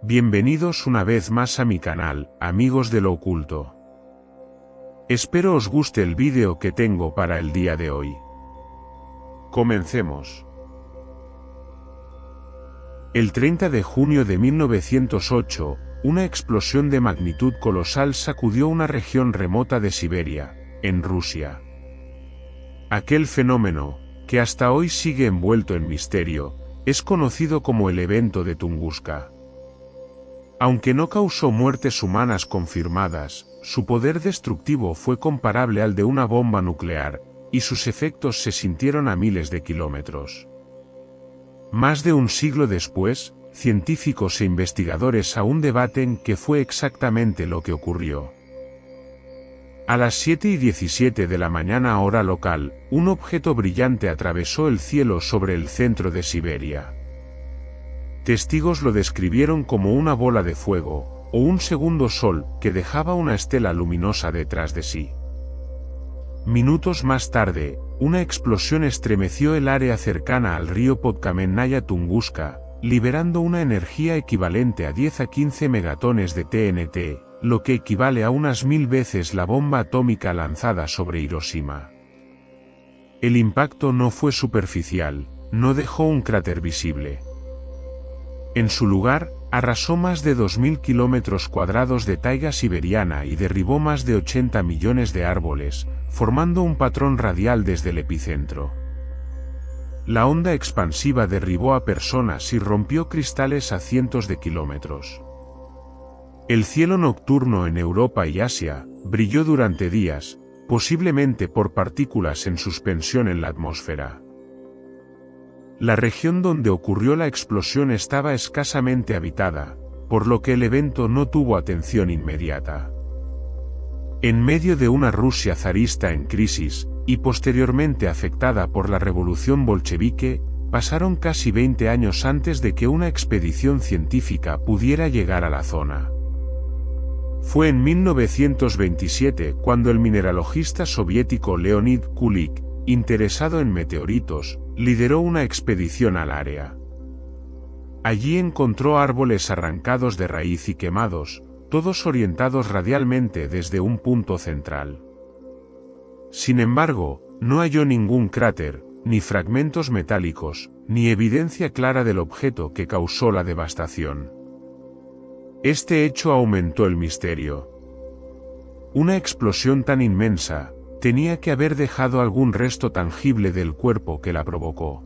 Bienvenidos una vez más a mi canal, amigos de lo oculto. Espero os guste el vídeo que tengo para el día de hoy. Comencemos. El 30 de junio de 1908, una explosión de magnitud colosal sacudió una región remota de Siberia, en Rusia. Aquel fenómeno, que hasta hoy sigue envuelto en misterio, es conocido como el evento de Tunguska. Aunque no causó muertes humanas confirmadas, su poder destructivo fue comparable al de una bomba nuclear, y sus efectos se sintieron a miles de kilómetros. Más de un siglo después, científicos e investigadores aún debaten qué fue exactamente lo que ocurrió. A las 7:17 de la mañana hora local, un objeto brillante atravesó el cielo sobre el centro de Siberia. Testigos lo describieron como una bola de fuego, o un segundo sol, que dejaba una estela luminosa detrás de sí. Minutos más tarde, una explosión estremeció el área cercana al río Podkamennaya Tunguska, liberando una energía equivalente a 10 a 15 megatones de TNT, lo que equivale a unas 1000 veces la bomba atómica lanzada sobre Hiroshima. El impacto no fue superficial, no dejó un cráter visible. En su lugar, arrasó más de 2000 kilómetros cuadrados de taiga siberiana y derribó más de 80 millones de árboles, formando un patrón radial desde el epicentro. La onda expansiva derribó a personas y rompió cristales a cientos de kilómetros. El cielo nocturno en Europa y Asia brilló durante días, posiblemente por partículas en suspensión en la atmósfera. La región donde ocurrió la explosión estaba escasamente habitada, por lo que el evento no tuvo atención inmediata. En medio de una Rusia zarista en crisis, y posteriormente afectada por la revolución bolchevique, pasaron casi 20 años antes de que una expedición científica pudiera llegar a la zona. Fue en 1927 cuando el mineralogista soviético Leonid Kulik, interesado en meteoritos, lideró una expedición al área. Allí encontró árboles arrancados de raíz y quemados, todos orientados radialmente desde un punto central. Sin embargo, no halló ningún cráter, ni fragmentos metálicos, ni evidencia clara del objeto que causó la devastación. Este hecho aumentó el misterio. Una explosión tan inmensa tenía que haber dejado algún resto tangible del cuerpo que la provocó.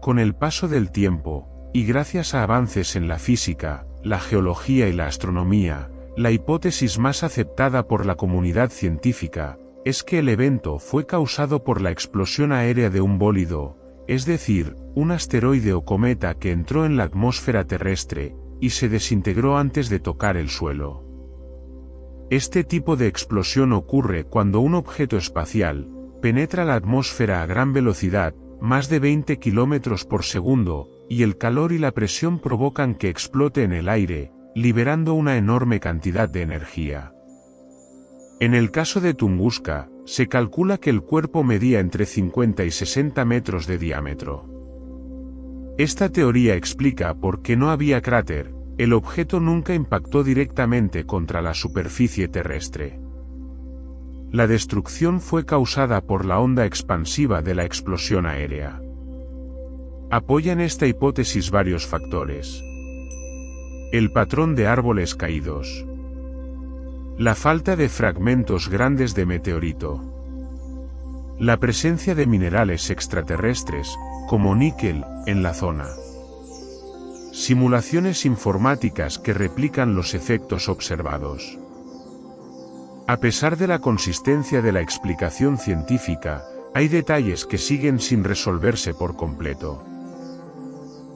Con el paso del tiempo, y gracias a avances en la física, la geología y la astronomía, la hipótesis más aceptada por la comunidad científica es que el evento fue causado por la explosión aérea de un bólido, es decir, un asteroide o cometa que entró en la atmósfera terrestre y se desintegró antes de tocar el suelo. Este tipo de explosión ocurre cuando un objeto espacial penetra la atmósfera a gran velocidad, más de 20 kilómetros por segundo, y el calor y la presión provocan que explote en el aire, liberando una enorme cantidad de energía. En el caso de Tunguska, se calcula que el cuerpo medía entre 50 y 60 metros de diámetro. Esta teoría explica por qué no había cráter. El objeto nunca impactó directamente contra la superficie terrestre. La destrucción fue causada por la onda expansiva de la explosión aérea. Apoyan esta hipótesis varios factores. El patrón de árboles caídos. La falta de fragmentos grandes de meteorito. La presencia de minerales extraterrestres, como níquel, en la zona. Simulaciones informáticas que replican los efectos observados. A pesar de la consistencia de la explicación científica, hay detalles que siguen sin resolverse por completo.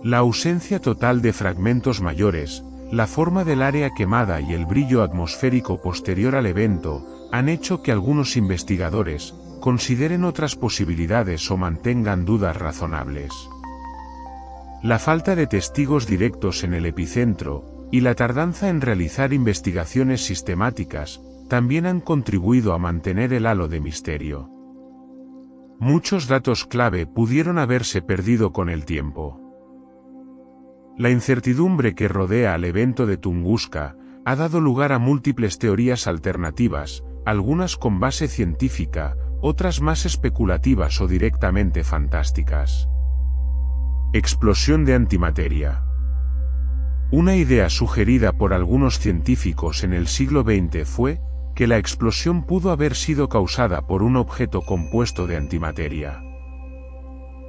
La ausencia total de fragmentos mayores, la forma del área quemada y el brillo atmosférico posterior al evento, han hecho que algunos investigadores consideren otras posibilidades o mantengan dudas razonables. La falta de testigos directos en el epicentro, y la tardanza en realizar investigaciones sistemáticas, también han contribuido a mantener el halo de misterio. Muchos datos clave pudieron haberse perdido con el tiempo. La incertidumbre que rodea al evento de Tunguska ha dado lugar a múltiples teorías alternativas, algunas con base científica, otras más especulativas o directamente fantásticas. Explosión de antimateria. Una idea sugerida por algunos científicos en el siglo XX fue que la explosión pudo haber sido causada por un objeto compuesto de antimateria.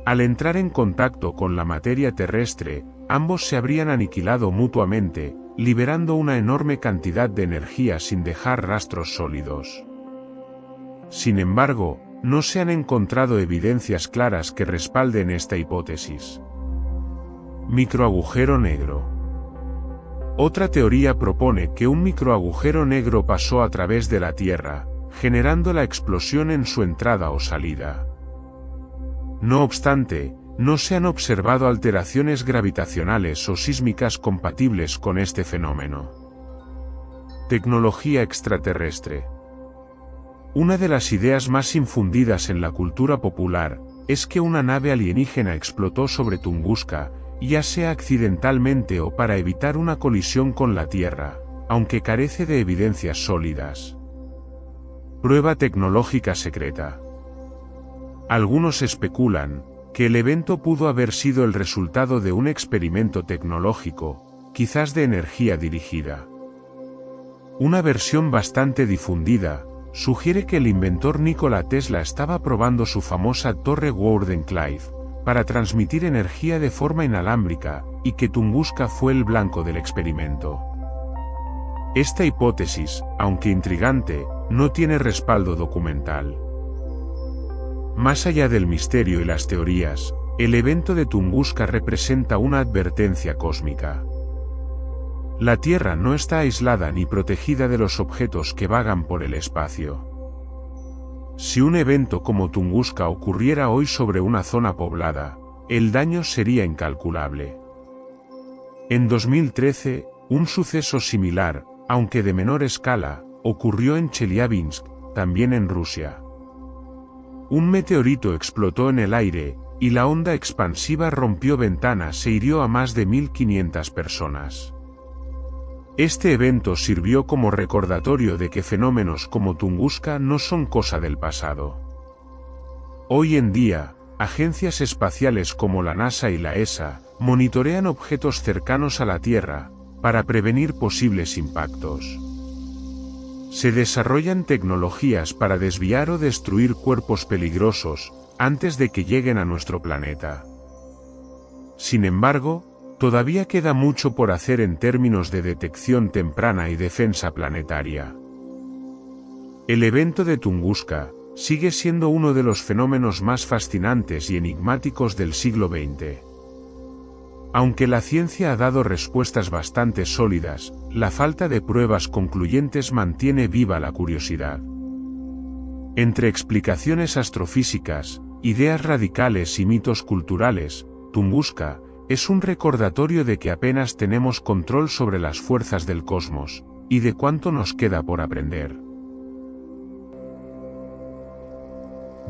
Al entrar en contacto con la materia terrestre, ambos se habrían aniquilado mutuamente, liberando una enorme cantidad de energía sin dejar rastros sólidos. Sin embargo, no se han encontrado evidencias claras que respalden esta hipótesis. Microagujero negro. Otra teoría propone que un microagujero negro pasó a través de la Tierra, generando la explosión en su entrada o salida. No obstante, no se han observado alteraciones gravitacionales o sísmicas compatibles con este fenómeno. Tecnología extraterrestre. Una de las ideas más infundidas en la cultura popular es que una nave alienígena explotó sobre Tunguska, ya sea accidentalmente o para evitar una colisión con la Tierra, aunque carece de evidencias sólidas. Prueba tecnológica secreta. Algunos especulan que el evento pudo haber sido el resultado de un experimento tecnológico, quizás de energía dirigida. Una versión bastante difundida sugiere que el inventor Nikola Tesla estaba probando su famosa torre Wardenclyffe para transmitir energía de forma inalámbrica, y que Tunguska fue el blanco del experimento. Esta hipótesis, aunque intrigante, no tiene respaldo documental. Más allá del misterio y las teorías, el evento de Tunguska representa una advertencia cósmica. La Tierra no está aislada ni protegida de los objetos que vagan por el espacio. Si un evento como Tunguska ocurriera hoy sobre una zona poblada, el daño sería incalculable. En 2013, un suceso similar, aunque de menor escala, ocurrió en Chelyabinsk, también en Rusia. Un meteorito explotó en el aire, y la onda expansiva rompió ventanas e hirió a más de 1.500 personas. Este evento sirvió como recordatorio de que fenómenos como Tunguska no son cosa del pasado. Hoy en día, agencias espaciales como la NASA y la ESA monitorean objetos cercanos a la Tierra para prevenir posibles impactos. Se desarrollan tecnologías para desviar o destruir cuerpos peligrosos antes de que lleguen a nuestro planeta. Sin embargo, todavía queda mucho por hacer en términos de detección temprana y defensa planetaria. El evento de Tunguska sigue siendo uno de los fenómenos más fascinantes y enigmáticos del siglo XX. Aunque la ciencia ha dado respuestas bastante sólidas, la falta de pruebas concluyentes mantiene viva la curiosidad. Entre explicaciones astrofísicas, ideas radicales y mitos culturales, Tunguska es un recordatorio de que apenas tenemos control sobre las fuerzas del cosmos, y de cuánto nos queda por aprender.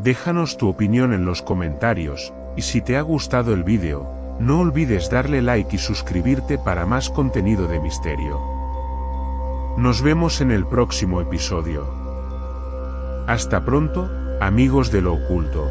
Déjanos tu opinión en los comentarios, y si te ha gustado el vídeo, no olvides darle like y suscribirte para más contenido de misterio. Nos vemos en el próximo episodio. Hasta pronto, amigos de lo oculto.